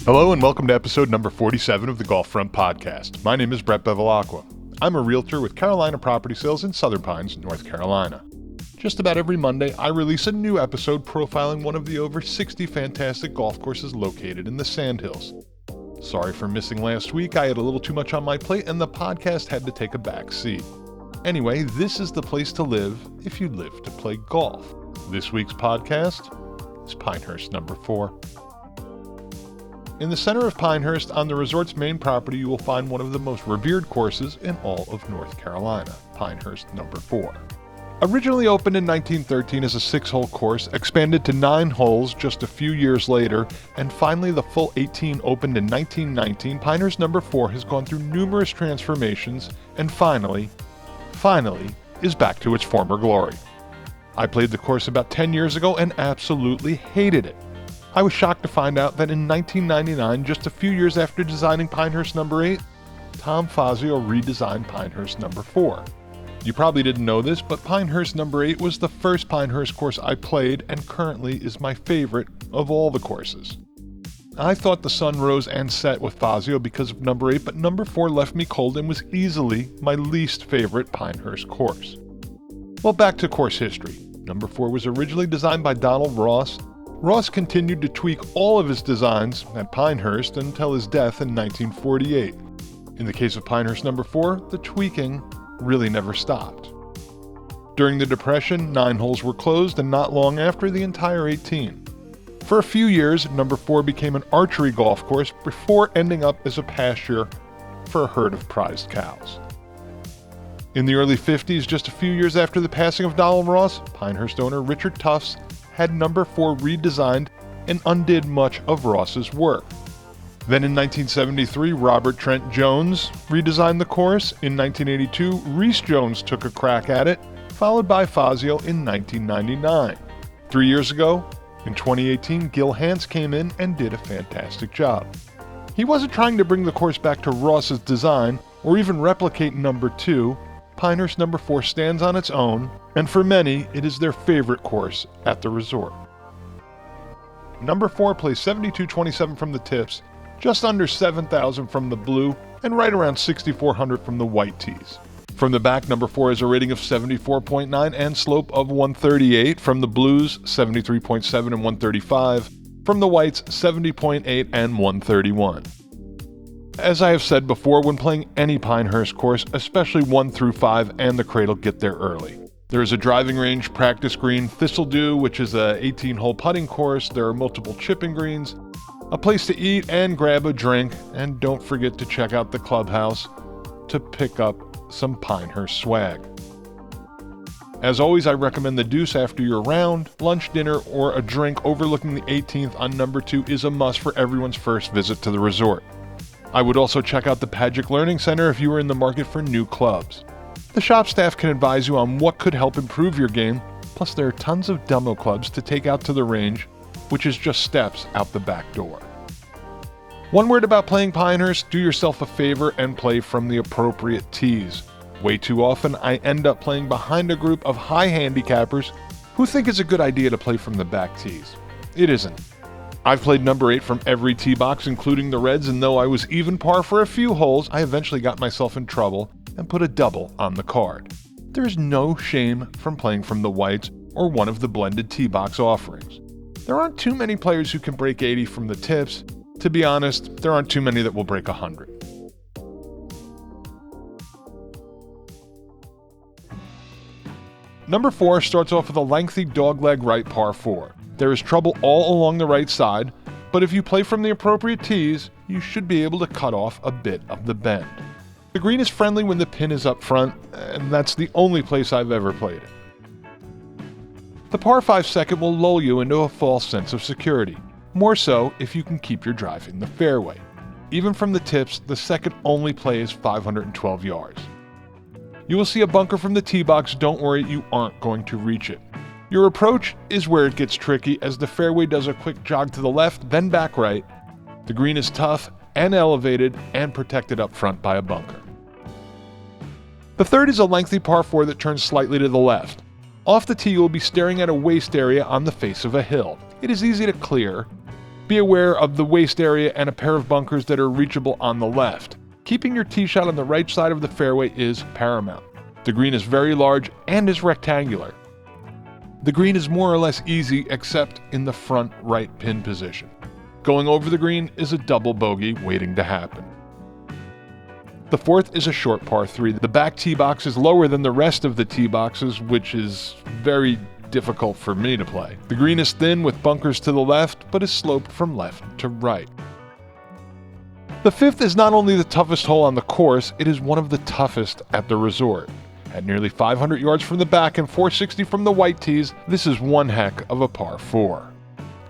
Hello and welcome to episode number 47 of the Golf Front Podcast. My name is Brett Bevilacqua. I'm a realtor with Carolina Property Sales in Southern Pines, North Carolina. Just about every Monday, I release a new episode profiling one of the over 60 fantastic golf courses located in the Sandhills. Sorry for missing last week. I had a little too much on my plate and the podcast had to take a back seat. Anyway, this is the place to live if you live to play golf. This week's podcast is Pinehurst number 4. In the center of Pinehurst, on the resort's main property, you will find one of the most revered courses in all of North Carolina, Pinehurst number 4. Originally opened in 1913 as a 6-hole course, expanded to 9 holes just a few years later, and finally the full 18 opened in 1919, Pinehurst number 4 has gone through numerous transformations and finally is back to its former glory. I played the course about 10 years ago and absolutely hated it. I was shocked to find out that in 1999, just a few years after designing Pinehurst number 8, Tom Fazio redesigned Pinehurst number 4. You probably didn't know this, but Pinehurst number 8 was the first Pinehurst course I played and currently is my favorite of all the courses. I thought the sun rose and set with Fazio because of number 8, but number 4 left me cold and was easily my least favorite Pinehurst course. Well, back to course history. Number 4 was originally designed by Donald Ross. Ross continued to tweak all of his designs at Pinehurst until his death in 1948. In the case of Pinehurst number 4, the tweaking really never stopped. During the Depression, 9 holes were closed, and not long after, the entire 18. For a few years, number 4 became an archery golf course before ending up as a pasture for a herd of prized cows. In the early 50s, just a few years after the passing of Donald Ross, Pinehurst owner Richard Tufts had number 4 redesigned and undid much of Ross's work. Then in 1973, Robert Trent Jones redesigned the course. In 1982, Reese Jones took a crack at it, followed by Fazio in 1999. 3 years ago, in 2018, Gil Hance came in and did a fantastic job. He wasn't trying to bring the course back to Ross's design or even replicate number 2. Pinehurst number 4 stands on its own, and for many, it is their favorite course at the resort. Number 4 plays 72.27 from the tips, just under 7,000 from the blue, and right around 6,400 from the white tees. From the back, number 4 has a rating of 74.9 and slope of 138. From the blues, 73.7 and 135. From the whites, 70.8 and 131. As I have said before, when playing any Pinehurst course, especially 1 through 5 and the cradle, get there early. There is a driving range, practice green, Thistledew, which is a 18-hole putting course. There are multiple chipping greens, a place to eat and grab a drink, and don't forget to check out the clubhouse to pick up some Pinehurst swag. As always, I recommend the Deuce after your round. Lunch, dinner, or a drink overlooking the 18th on number 2 is a must for everyone's first visit to the resort. I would also check out the Padgett Learning Center if you are in the market for new clubs. The shop staff can advise you on what could help improve your game, plus there are tons of demo clubs to take out to the range, which is just steps out the back door. One word about playing Pinehurst: do yourself a favor and play from the appropriate tees. Way too often, I end up playing behind a group of high handicappers who think it's a good idea to play from the back tees. It isn't. I've played number 8 from every tee box, including the reds, and though I was even par for a few holes, I eventually got myself in trouble and put a double on the card. There is no shame from playing from the whites or one of the blended tee box offerings. There aren't too many players who can break 80 from the tips. To be honest, there aren't too many that will break 100. Number 4 starts off with a lengthy dogleg right par 4. There is trouble all along the right side, but if you play from the appropriate tees, you should be able to cut off a bit of the bend. The green is friendly when the pin is up front, and that's the only place I've ever played it. The par 5 second will lull you into a false sense of security, more so if you can keep your drive in the fairway. Even from the tips, the second only play is 512 yards. You will see a bunker from the tee box. Don't worry, you aren't going to reach it. Your approach is where it gets tricky, as the fairway does a quick jog to the left, then back right. The green is tough and elevated and protected up front by a bunker. The third is a lengthy par 4 that turns slightly to the left. Off the tee, you will be staring at a waste area on the face of a hill. It is easy to clear, Be aware of the waste area and a pair of bunkers that are reachable on the left. Keeping your tee shot on the right side of the fairway is paramount. The green is very large and is rectangular. The green is more or less easy except in the front right pin position. Going over the green is a double bogey waiting to happen. The fourth is a short par 3. The back tee box is lower than the rest of the tee boxes, which is very difficult for me to play. The green is thin with bunkers to the left, but is sloped from left to right. The fifth is not only the toughest hole on the course, it is one of the toughest at the resort. At nearly 500 yards from the back and 460 from the white tees, this is one heck of a par 4.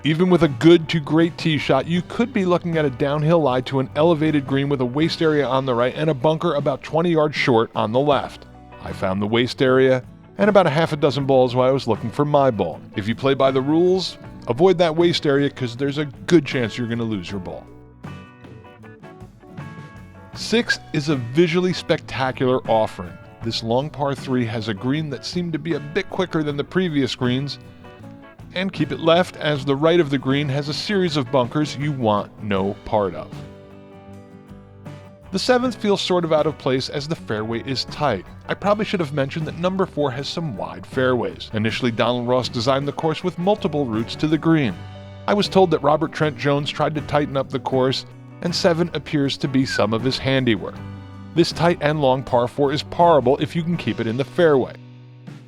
Even with a good to great tee shot, you could be looking at a downhill lie to an elevated green with a waste area on the right and a bunker about 20 yards short on the left. I found the waste area and about a half a dozen balls while I was looking for my ball. If you play by the rules, avoid that waste area because there's a good chance you're going to lose your ball. Sixth is a visually spectacular offering. This long par 3 has a green that seemed to be a bit quicker than the previous greens, and keep it left as the right of the green has a series of bunkers you want no part of. The seventh feels sort of out of place as the fairway is tight. I probably should have mentioned that number 4 has some wide fairways. Initially, Donald Ross designed the course with multiple routes to the green. I was told that Robert Trent Jones tried to tighten up the course, and 7 appears to be some of his handiwork. This tight and long par 4 is parable if you can keep it in the fairway.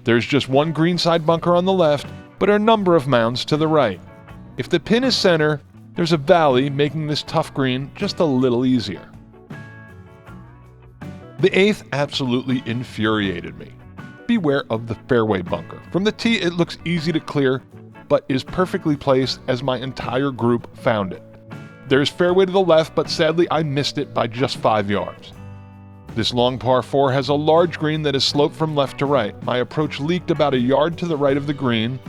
There's just one greenside bunker on the left, but a number of mounds to the right. If the pin is center, there's a valley making this tough green just a little easier. The eighth absolutely infuriated me. Beware of the fairway bunker. From the tee it looks easy to clear, but is perfectly placed as my entire group found it. There's fairway to the left, but sadly I missed it by just 5 yards. This long par 4 has a large green that is sloped from left to right. My approach leaked about a yard to the right of the green.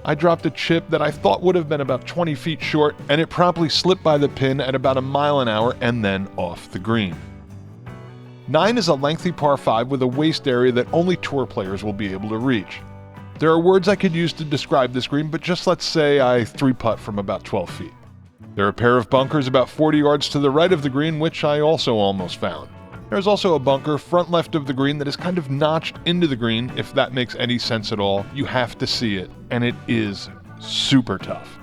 I dropped a chip that I thought would have been about 20 feet short, and it promptly slipped by the pin at about 1 mile an hour and then off the green. 9 is a lengthy par 5 with a waste area that only tour players will be able to reach. There are words I could use to describe this green, but just let's say I 3-putt from about 12 feet. There are a pair of bunkers about 40 yards to the right of the green, which I also almost found. There's also a bunker front left of the green that is kind of notched into the green, if that makes any sense at all. You have to see it, and it is super tough.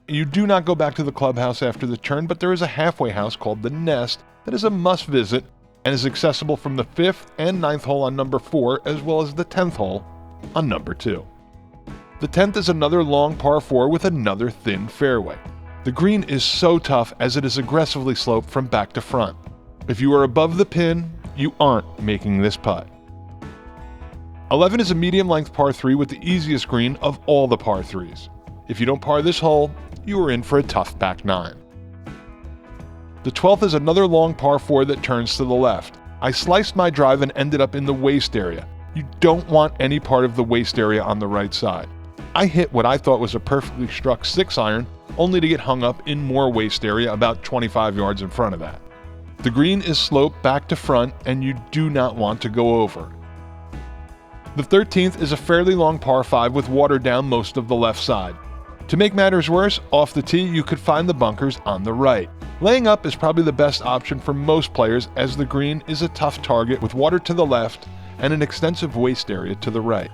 You do not go back to the clubhouse after the turn, but there is a halfway house called the Nest that is a must visit and is accessible from the 5th and 9th hole on number 4 as well as the 10th hole on number 2. The 10th is another long par 4 with another thin fairway. The green is so tough as it is aggressively sloped from back to front. If you are above the pin, you aren't making this putt. 11 is a medium-length par 3 with the easiest green of all the par 3s. If you don't par this hole, you are in for a tough back 9. The 12th is another long par 4 that turns to the left. I sliced my drive and ended up in the waste area. You don't want any part of the waste area on the right side. I hit what I thought was a perfectly struck 6-iron, only to get hung up in more waste area about 25 yards in front of that. The green is sloped back to front and you do not want to go over. The 13th is a fairly long par 5 with water down most of the left side. To make matters worse, off the tee you could find the bunkers on the right. Laying up is probably the best option for most players as the green is a tough target with water to the left and an extensive waste area to the right.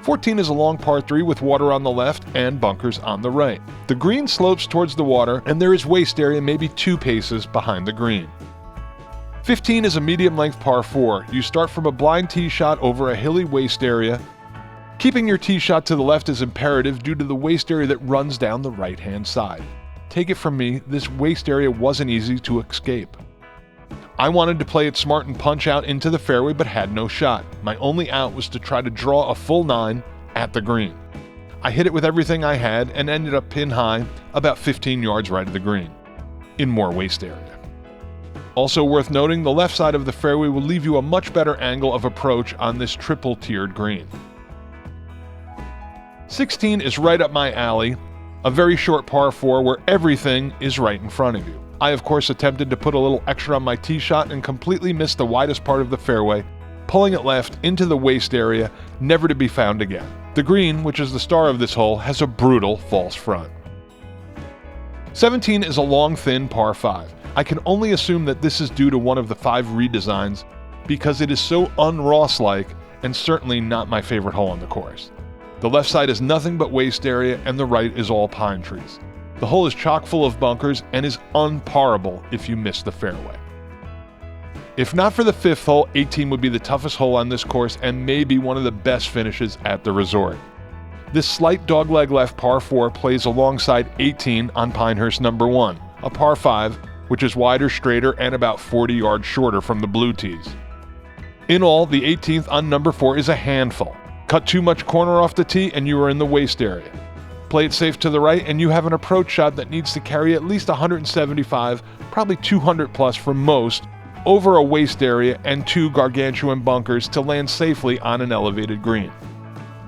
14 is a long par 3 with water on the left and bunkers on the right. The green slopes towards the water and there is waste area maybe 2 paces behind the green. 15 is a medium-length par 4. You start from a blind tee shot over a hilly waste area. Keeping your tee shot to the left is imperative due to the waste area that runs down the right-hand side. Take it from me, this waste area wasn't easy to escape. I wanted to play it smart and punch out into the fairway but had no shot. My only out was to try to draw a full 9 at the green. I hit it with everything I had and ended up pin high about 15 yards right of the green, in more waste area. Also worth noting, the left side of the fairway will leave you a much better angle of approach on this triple-tiered green. 16 is right up my alley, a very short par 4 where everything is right in front of you. I of course attempted to put a little extra on my tee shot and completely missed the widest part of the fairway, pulling it left into the waste area, never to be found again. The green, which is the star of this hole, has a brutal false front. 17 is a long, thin par 5. I can only assume that this is due to one of the 5 redesigns because it is so un-Ross-like and certainly not my favorite hole on the course. The left side is nothing but waste area and the right is all pine trees. The hole is chock full of bunkers and is unparable if you miss the fairway. If not for the 5th hole, 18 would be the toughest hole on this course and maybe one of the best finishes at the resort. This slight dogleg left par 4 plays alongside 18 on Pinehurst number 1, a par 5, which is wider, straighter, and about 40 yards shorter from the blue tees. In all, the 18th on number 4 is a handful. Cut too much corner off the tee and you are in the waste area. Play it safe to the right and you have an approach shot that needs to carry at least 175, probably 200 plus for most, over a waste area and 2 gargantuan bunkers to land safely on an elevated green.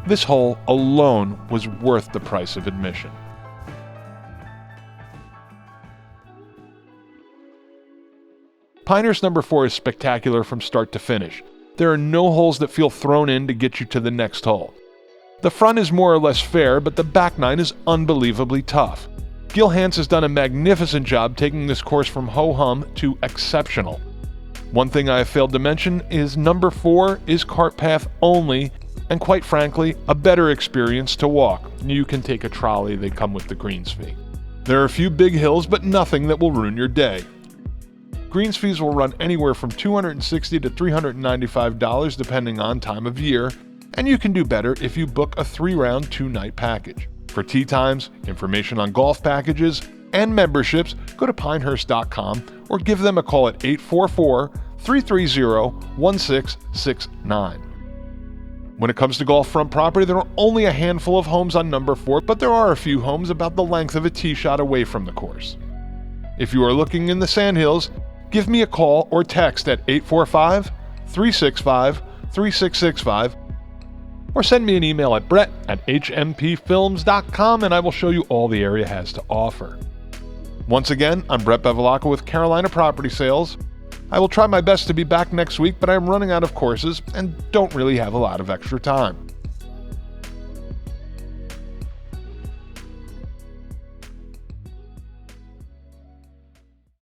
This hole alone was worth the price of admission. Pinehurst number 4 is spectacular from start to finish. There are no holes that feel thrown in to get you to the next hole. The front is more or less fair, but the back 9 is unbelievably tough. Gil Hanse has done a magnificent job taking this course from ho-hum to exceptional. One thing I have failed to mention is number 4 is cart path only, and quite frankly, a better experience to walk. You can take a trolley, they come with the greens fee. There are a few big hills, but nothing that will ruin your day. Greens fees will run anywhere from $260 to $395 depending on time of year, and you can do better if you book a 3-round 2-night package. For tee times, information on golf packages, and memberships, go to pinehurst.com or give them a call at 844-330-1669. When it comes to golf front property, there are only a handful of homes on number 4, but there are a few homes about the length of a tee shot away from the course. If you are looking in the Sandhills, give me a call or text at 845-365-3665 or send me an email at brett@hmpfilms.com and I will show you all the area has to offer. Once again, I'm Brett Bevilacqua with Carolina Property Sales. I will try my best to be back next week, but I'm running out of courses and don't really have a lot of extra time.